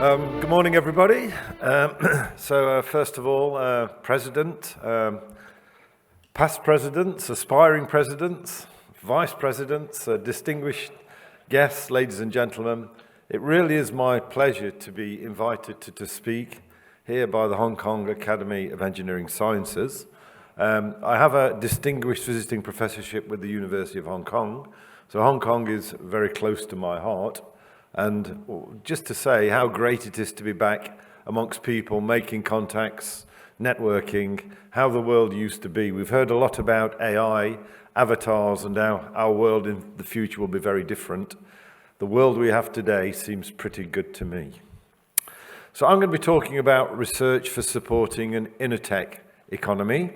Good morning, everybody. First of all, President, past presidents, aspiring presidents, vice presidents, distinguished guests, ladies and gentlemen, it really is my pleasure to be invited to speak here by the Hong Kong Academy of Engineering Sciences. I have a distinguished visiting professorship with the University of Hong Kong, so Hong Kong is very close to my heart. And just to say how great it is to be back amongst people, making contacts, networking, how the world used to be. We've heard a lot about AI, avatars, and how our world in the future will be very different. The world we have today seems pretty good to me. So I'm going to be talking about research for supporting an inner tech economy.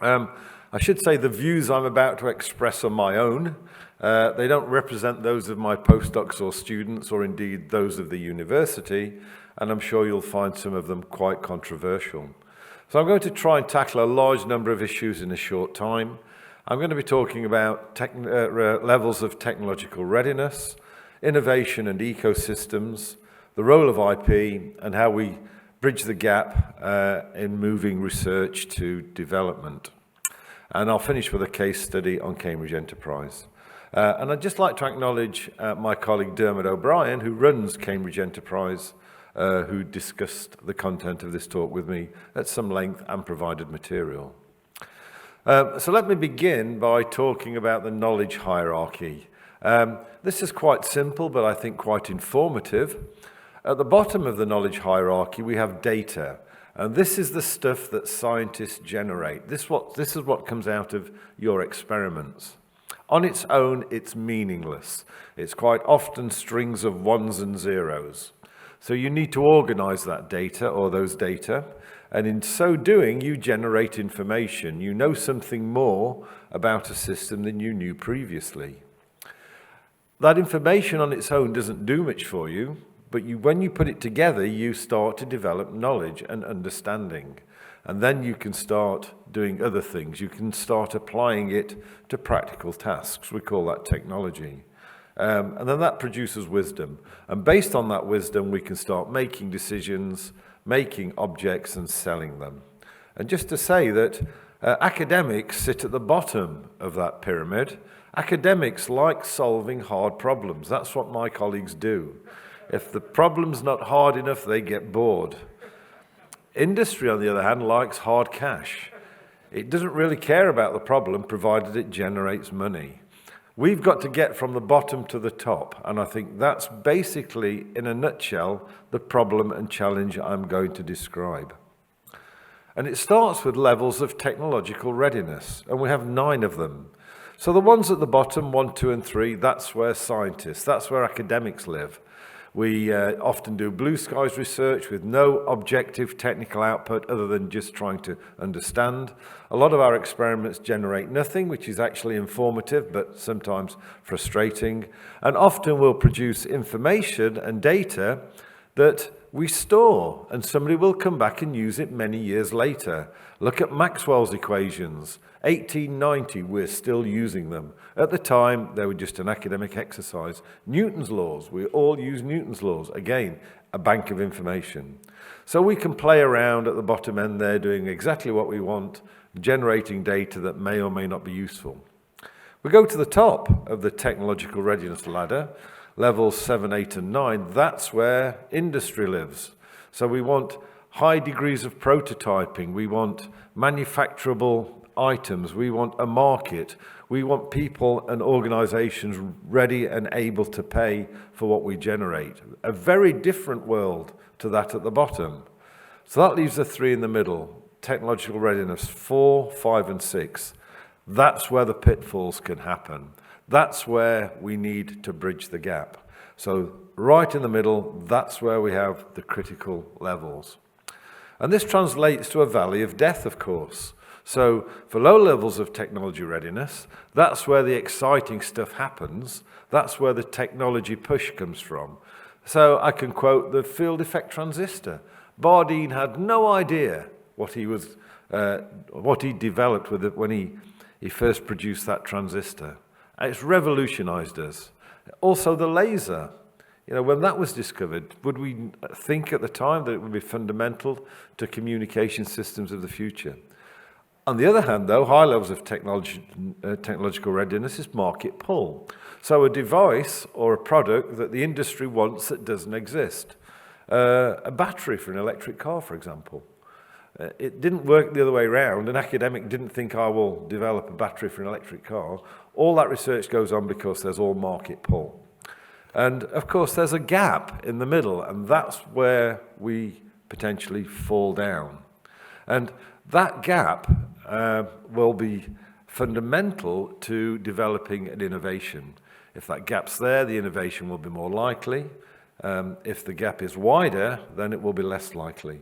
I should say the views I'm about to express are my own. They don't represent those of my postdocs or students, or indeed those of the university, and I'm sure you'll find some of them quite controversial. So I'm going to try and tackle a large number of issues in a short time. I'm going to be talking about levels of technological readiness, innovation and ecosystems, the role of IP, and how we bridge the gap in moving research to development. And I'll finish with a case study on Cambridge Enterprise. And I'd just like to acknowledge my colleague Dermot O'Brien, who runs Cambridge Enterprise, who discussed the content of this talk with me at some length and provided material. So let me begin by talking about the knowledge hierarchy. This is quite simple, but I think quite informative. At the bottom of the knowledge hierarchy, we have data. And this is the stuff that scientists generate. This is what comes out of your experiments. On its own, it's meaningless. It's quite often strings of ones and zeros. So you need to organize that data or those data. And in so doing, you generate information. You know something more about a system than you knew previously. That information on its own doesn't do much for you. But when you put it together, you start to develop knowledge and understanding. And then you can start doing other things. You can start applying it to practical tasks. We call that technology. And then that produces wisdom. And based on that wisdom, we can start making decisions, making objects, and selling them. And just to say that academics sit at the bottom of that pyramid. Academics like solving hard problems. That's what my colleagues do. If the problem's not hard enough, they get bored. Industry, on the other hand, likes hard cash. It doesn't really care about the problem, provided it generates money. We've got to get from the bottom to the top, and I think that's basically, in a nutshell, the problem and challenge I'm going to describe. And it starts with levels of technological readiness, and we have 9 of them. So the ones at the bottom, 1, 2, and 3, that's where scientists, that's where academics live. We often do blue skies research with no objective technical output other than just trying to understand. A lot of our experiments generate nothing, which is actually informative, but sometimes frustrating. And often we'll produce information and data that we store, and somebody will come back and use it many years later. Look at Maxwell's equations. 1890, we're still using them. At the time, they were just an academic exercise. Newton's laws, we all use Newton's laws. Again, a bank of information. So we can play around at the bottom end there, doing exactly what we want, generating data that may or may not be useful. We go to the top of the technological readiness ladder, levels 7, 8, and 9. That's where industry lives. So we want high degrees of prototyping. We want manufacturable items. We want a market. We want people and organizations ready and able to pay for what we generate. A very different world to that at the bottom. So that leaves the 3 in the middle. Technological readiness, 4, 5, and 6. That's where the pitfalls can happen. That's where we need to bridge the gap. So right in the middle, that's where we have the critical levels. And this translates to a valley of death, of course. So for low levels of technology readiness, that's where the exciting stuff happens. That's where the technology push comes from. So I can quote the field effect transistor. Bardeen had no idea what he developed with it when he first produced that transistor. It's revolutionized us. Also the laser. You know, when that was discovered, would we think at the time that it would be fundamental to communication systems of the future? On the other hand, though, high levels of technological readiness is market pull. So a device or a product that the industry wants that doesn't exist. A battery for an electric car, for example. It didn't work the other way around. An academic didn't think, I will develop a battery for an electric car. All that research goes on because there's all market pull. And of course, there's a gap in the middle, and that's where we potentially fall down. And that gap will be fundamental to developing an innovation. If that gap's there, the innovation will be more likely. If the gap is wider, then it will be less likely.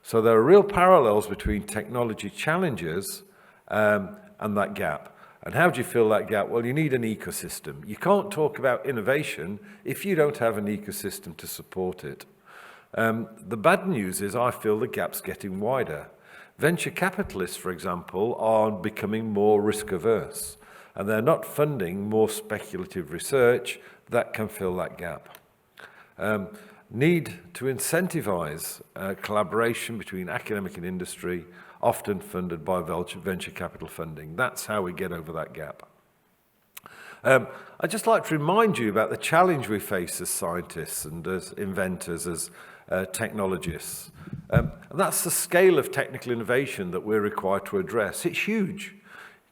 So there are real parallels between technology challenges and that gap. And how do you fill that gap? Well, you need an ecosystem. You can't talk about innovation if you don't have an ecosystem to support it. The bad news is I feel the gap's getting wider. Venture capitalists, for example, are becoming more risk averse, and they're not funding more speculative research that can fill that gap. Need to incentivize collaboration between academic and industry, often funded by venture capital funding. That's how we get over that gap. I'd just like to remind you about the challenge we face as scientists and as inventors, as technologists. And that's the scale of technical innovation that we're required to address. It's huge.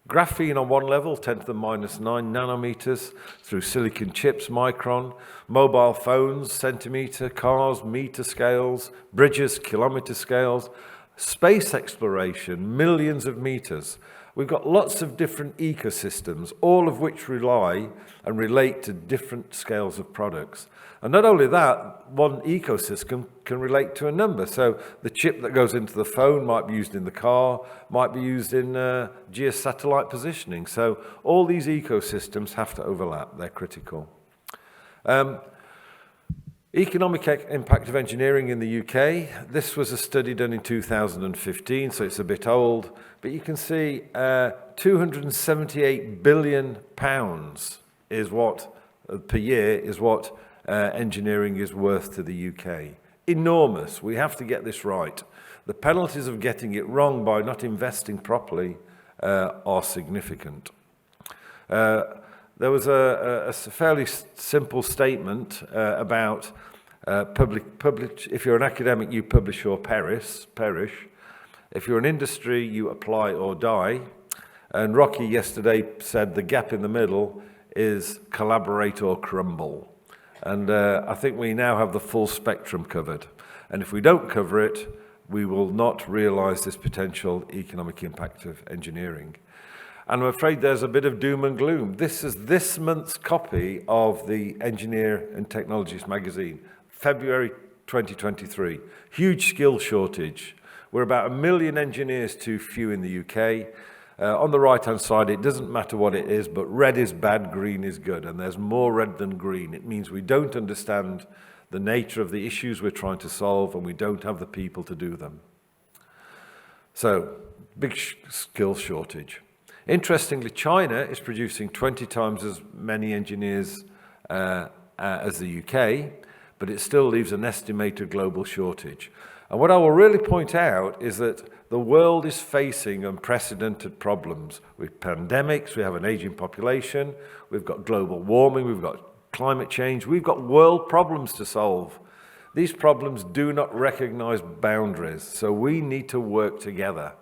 Graphene on one level, 10 to the minus 9 nanometers, through silicon chips, micron, mobile phones, centimeter, cars, meter scales, bridges, kilometer scales, space exploration, millions of meters. We've got lots of different ecosystems, all of which rely and relate to different scales of products. And not only that, one ecosystem can relate to a number. So the chip that goes into the phone might be used in the car, might be used in geosatellite positioning. So all these ecosystems have to overlap. They're critical. Economic impact of engineering in the UK. This was a study done in 2015, so it's a bit old. But you can see £278 billion is what, per year, is what engineering is worth to the UK. Enormous. We have to get this right. The penalties of getting it wrong by not investing properly are significant. There was a fairly simple statement about if you're an academic, you publish or perish. If you're an industry, you apply or die. And Rocky yesterday said the gap in the middle is collaborate or crumble. And I think we now have the full spectrum covered. And if we don't cover it, we will not realize this potential economic impact of engineering. And I'm afraid there's a bit of doom and gloom. This is this month's copy of the Engineer and Technologist magazine, February 2023. Huge skill shortage. We're about 1 million engineers too few in the UK. On the right-hand side, it doesn't matter what it is, but red is bad, green is good, and there's more red than green. It means we don't understand the nature of the issues we're trying to solve, and we don't have the people to do them. So, big skill shortage. Interestingly, China is producing 20 times as many engineers as the UK, but it still leaves an estimated global shortage. And what I will really point out is that the world is facing unprecedented problems. With pandemics, we have an aging population, we've got global warming, we've got climate change, we've got world problems to solve. These problems do not recognize boundaries, so we need to work together.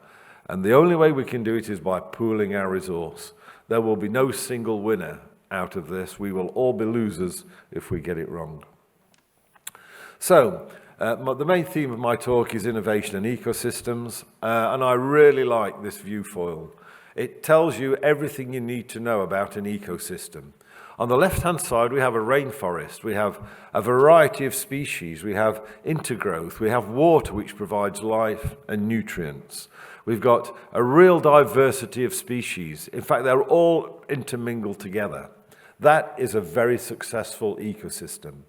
And the only way we can do it is by pooling our resource. There will be no single winner out of this. We will all be losers if we get it wrong. So, the main theme of my talk is innovation and ecosystems, and I really like this viewfoil. It tells you everything you need to know about an ecosystem. On the left-hand side, we have a rainforest. We have a variety of species. We have intergrowth. We have water, which provides life and nutrients. We've got a real diversity of species. In fact, they're all intermingled together. That is a very successful ecosystem.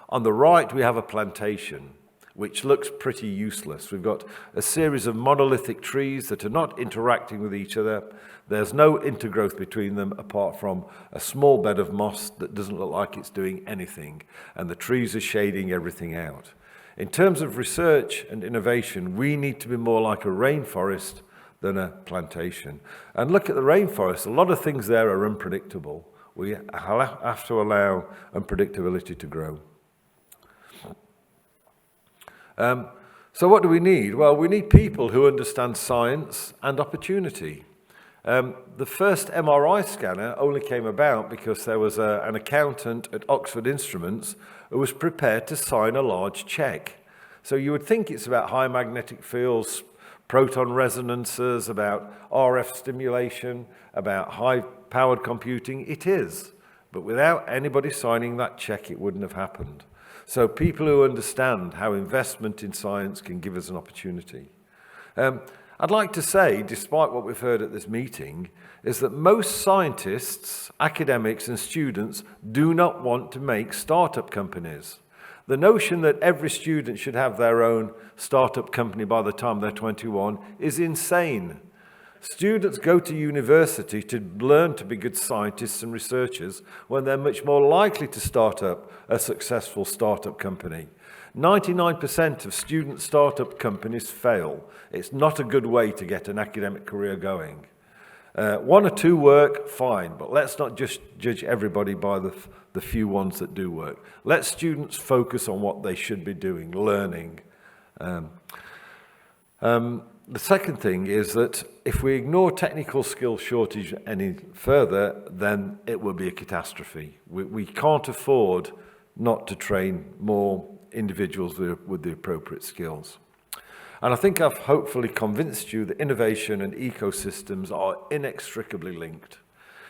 On the right, we have a plantation. which looks pretty useless. We've got a series of monolithic trees that are not interacting with each other. There's no intergrowth between them apart from a small bed of moss that doesn't look like it's doing anything, and the trees are shading everything out. In terms of research and innovation, we need to be more like a rainforest than a plantation. And look at the rainforest. A lot of things there are unpredictable. We have to allow unpredictability to grow. So what do we need? Well, we need people who understand science and opportunity. The first MRI scanner only came about because there was an accountant at Oxford Instruments who was prepared to sign a large check. So you would think it's about high magnetic fields, proton resonances, about RF stimulation, about high-powered computing. It is. But without anybody signing that check, it wouldn't have happened. So people who understand how investment in science can give us an opportunity. I'd like to say, despite what we've heard at this meeting, is that most scientists, academics and students do not want to make startup companies. The notion that every student should have their own startup company by the time they're 21 is insane. Students go to university to learn to be good scientists and researchers when they're much more likely to start up a successful startup company. 99% of student startup companies fail. It's not a good way to get an academic career going. One or two work, fine, but let's not just judge everybody by the few ones that do work. Let students focus on what they should be doing, learning. The second thing is that if we ignore technical skill shortage any further, then it will be a catastrophe. We can't afford not to train more individuals with the appropriate skills. And I think I've hopefully convinced you that innovation and ecosystems are inextricably linked.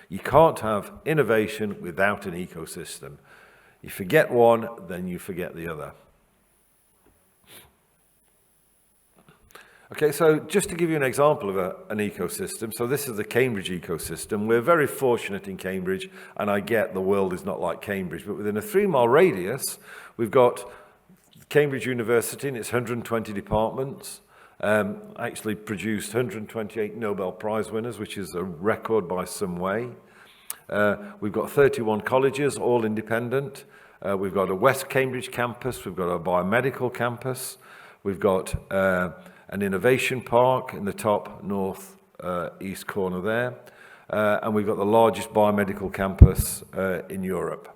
You can't have innovation without an ecosystem. You forget one, then you forget the other. Okay, so just to give you an example of an ecosystem, so this is the Cambridge ecosystem. We're very fortunate in Cambridge, and I get the world is not like Cambridge, but within a 3-mile radius, we've got Cambridge University and its 120 departments, actually produced 128 Nobel Prize winners, which is a record by some way. We've got 31 colleges, all independent. We've got a West Cambridge campus, we've got a biomedical campus, we've got an innovation park in the top north east corner there, and we've got the largest biomedical campus in Europe.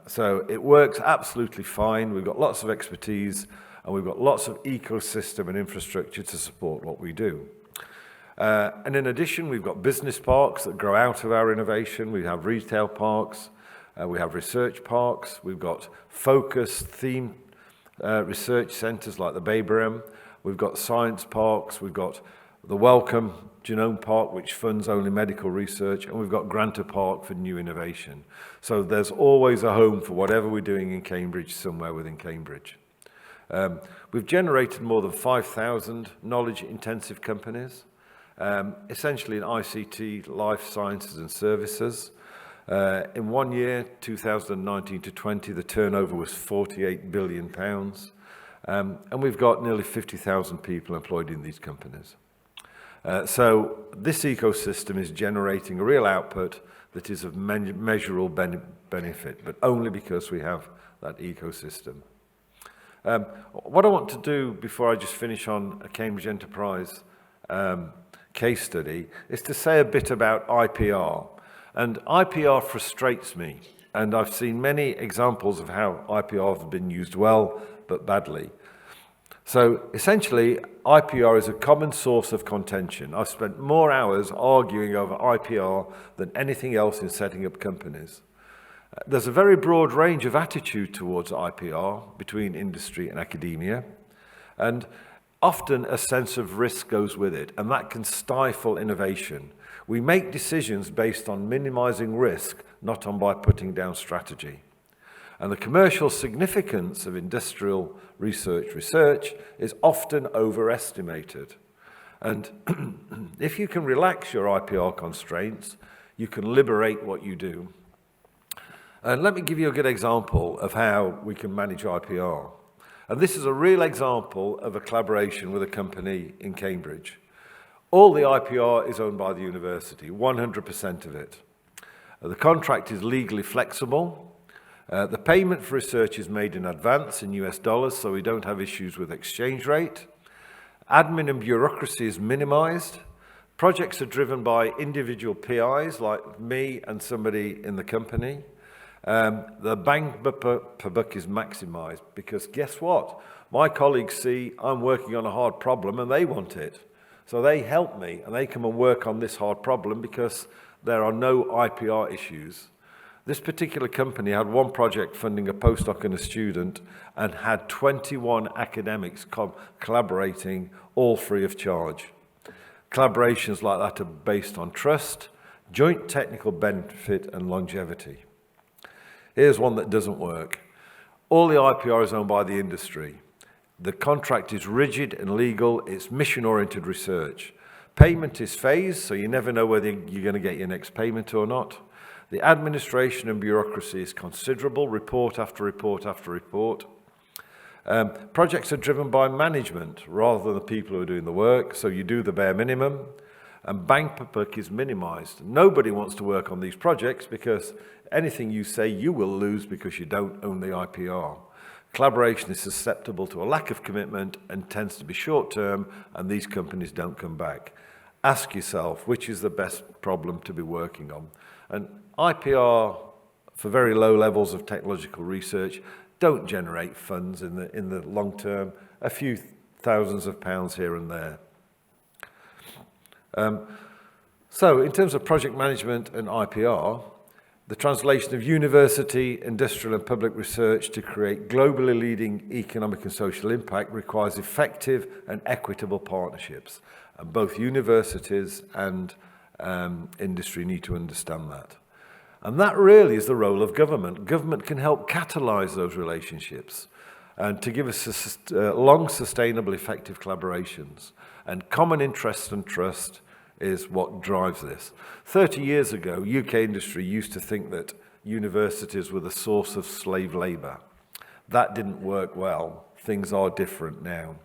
So it works absolutely fine. We've got lots of expertise, and we've got lots of ecosystem and infrastructure to support what we do. And in addition, we've got business parks that grow out of our innovation. We have retail parks, we have research parks, we've got focused theme research centres like the Babraham. We've got science parks, we've got the Wellcome Genome Park, which funds only medical research, and we've got Granta Park for new innovation. So there's always a home for whatever we're doing in Cambridge, somewhere within Cambridge. We've generated more than 5,000 knowledge-intensive companies, essentially in ICT, life sciences and services. In 1 year, 2019 to 20, the turnover was £48 billion. And we've got nearly 50,000 people employed in these companies. So this ecosystem is generating a real output that is of measurable benefit, but only because we have that ecosystem. What I want to do before I just finish on a Cambridge Enterprise case study is to say a bit about IPR. And IPR frustrates me, and I've seen many examples of how IPR have been used well, but badly. So essentially, IPR is a common source of contention. I've spent more hours arguing over IPR than anything else in setting up companies. There's a very broad range of attitude towards IPR between industry and academia, and often a sense of risk goes with it, and that can stifle innovation. We make decisions based on minimizing risk, not on by putting down strategy. And the commercial significance of industrial research is often overestimated. And if you can relax your IPR constraints, you can liberate what you do. And let me give you a good example of how we can manage IPR. And this is a real example of a collaboration with a company in Cambridge. All the IPR is owned by the university, 100% of it. The contract is legally flexible. The payment for research is made in advance in US dollars, so we don't have issues with exchange rate. Admin and bureaucracy is minimized. Projects are driven by individual PIs like me and somebody in the company. The bang per buck is maximized because guess what? My colleagues see I'm working on a hard problem and they want it. So they help me and they come and work on this hard problem because there are no IPR issues. This particular company had one project funding a postdoc and a student and had 21 academics collaborating, all free of charge. Collaborations like that are based on trust, joint technical benefit and longevity. Here's one that doesn't work. All the IPR is owned by the industry. The contract is rigid and legal. It's mission-oriented research. Payment is phased, so you never know whether you're going to get your next payment or not. The administration and bureaucracy is considerable, report after report after report. Projects are driven by management rather than the people who are doing the work, so you do the bare minimum. And bang per buck is minimized. Nobody wants to work on these projects because anything you say you will lose because you don't own the IPR. Collaboration is susceptible to a lack of commitment and tends to be short-term, and these companies don't come back. Ask yourself, which is the best problem to be working on? And IPR, for very low levels of technological research, don't generate funds in the long term, a few thousands of pounds here and there. So in terms of project management and IPR, the translation of university, industrial and public research to create globally leading economic and social impact requires effective and equitable partnerships. And both universities and industry need to understand that. And that really is the role of government. Government can help catalyze those relationships and to give us long, sustainable, effective collaborations. And common interest and trust is what drives this. 30 years ago, UK industry used to think that universities were the source of slave labor. That didn't work well. Things are different now.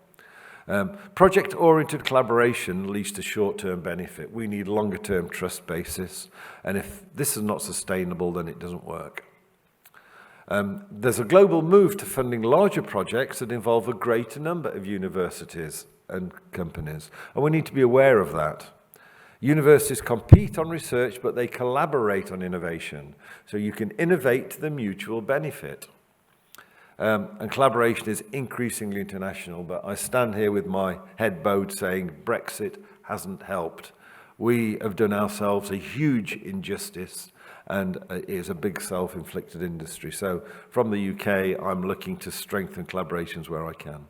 Project-oriented collaboration leads to short-term benefit. We need longer-term trust basis, and if this is not sustainable, then it doesn't work. There's a global move to funding larger projects that involve a greater number of universities and companies, and we need to be aware of that. Universities compete on research, but they collaborate on innovation, so you can innovate to the mutual benefit. And collaboration is increasingly international, but I stand here with my head bowed saying Brexit hasn't helped. We have done ourselves a huge injustice, and it is a big self-inflicted industry. So from the UK, I'm looking to strengthen collaborations where I can.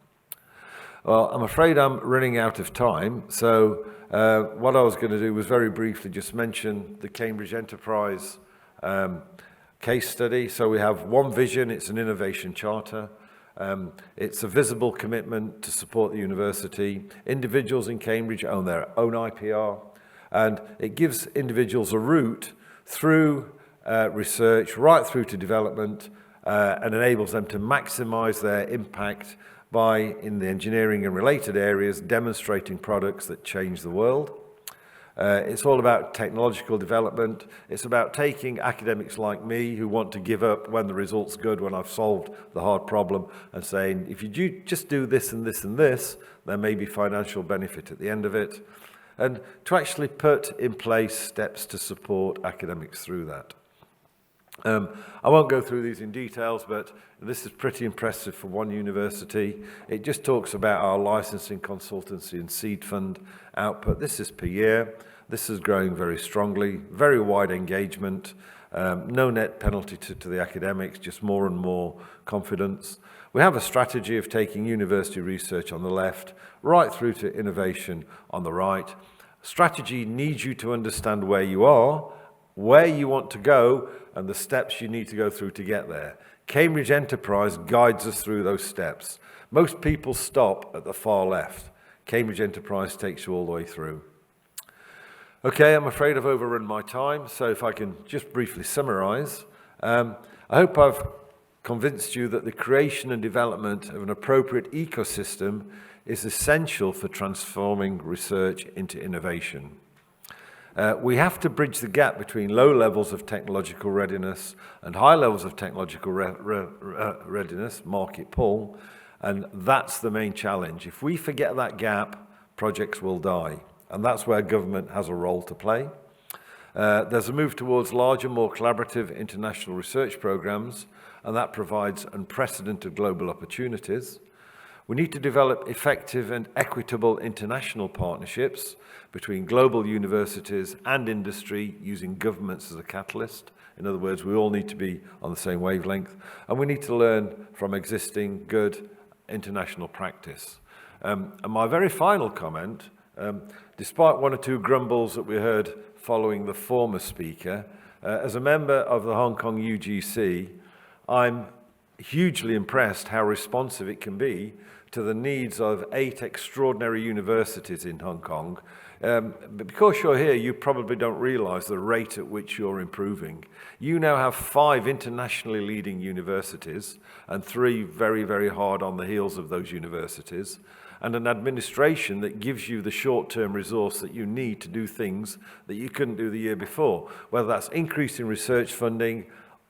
Well, I'm afraid I'm running out of time, so what I was going to do was very briefly just mention the Cambridge Enterprise case study. So we have one vision, it's an innovation charter. It's a visible commitment to support the university. Individuals in Cambridge own their own IPR, and it gives individuals a route through research right through to development and enables them to maximize their impact by, in the engineering and related areas, demonstrating products that change the world. It's all about technological development. It's about taking academics like me who want to give up when the result's good, when I've solved the hard problem, and saying, if you just do this and this and this, there may be financial benefit at the end of it. And to actually put in place steps to support academics through that. I won't go through these in details, but this is pretty impressive for one university. It just talks about our licensing, consultancy and seed fund output. This is per year. This is growing very strongly, very wide engagement, no net penalty to the academics, just more and more confidence. We have a strategy of taking university research on the left, right through to innovation on the right. Strategy needs you to understand where you are, where you want to go, and the steps you need to go through to get there. Cambridge Enterprise guides us through those steps. Most people stop at the far left. Cambridge Enterprise takes you all the way through. Okay, I'm afraid I've overrun my time, so if I can just briefly summarize. I hope I've convinced you that the creation and development of an appropriate ecosystem is essential for transforming research into innovation. We have to bridge the gap between low levels of technological readiness and high levels of technological readiness, market pull, and that's the main challenge. If we forget that gap, projects will die, and that's where government has a role to play. There's a move towards larger, more collaborative international research programs, and that provides unprecedented global opportunities. We need to develop effective and equitable international partnerships between global universities and industry using governments as a catalyst. In other words, we all need to be on the same wavelength, and we need to learn from existing good international practice. And my very final comment, despite one or two grumbles that we heard following the former speaker, as a member of the Hong Kong UGC, I'm hugely impressed how responsive it can be to the needs of 8 extraordinary universities in Hong Kong. But because you're here, you probably don't realize the rate at which you're improving. You now have 5 internationally leading universities and 3 very, very hard on the heels of those universities, and an administration that gives you the short-term resource that you need to do things that you couldn't do the year before, whether that's increasing research funding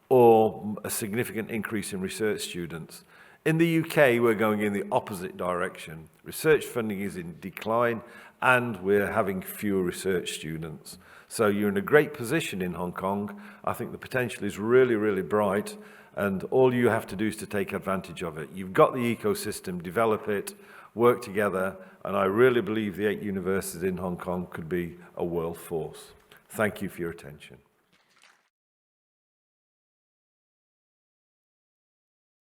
or a significant increase in research students. In the UK, we're going in the opposite direction. Research funding is in decline, and we're having fewer research students. So you're in a great position in Hong Kong. I think the potential is really, really bright, and all you have to do is to take advantage of it. You've got the ecosystem, develop it, work together, and I really believe the 8 universities in Hong Kong could be a world force. Thank you for your attention.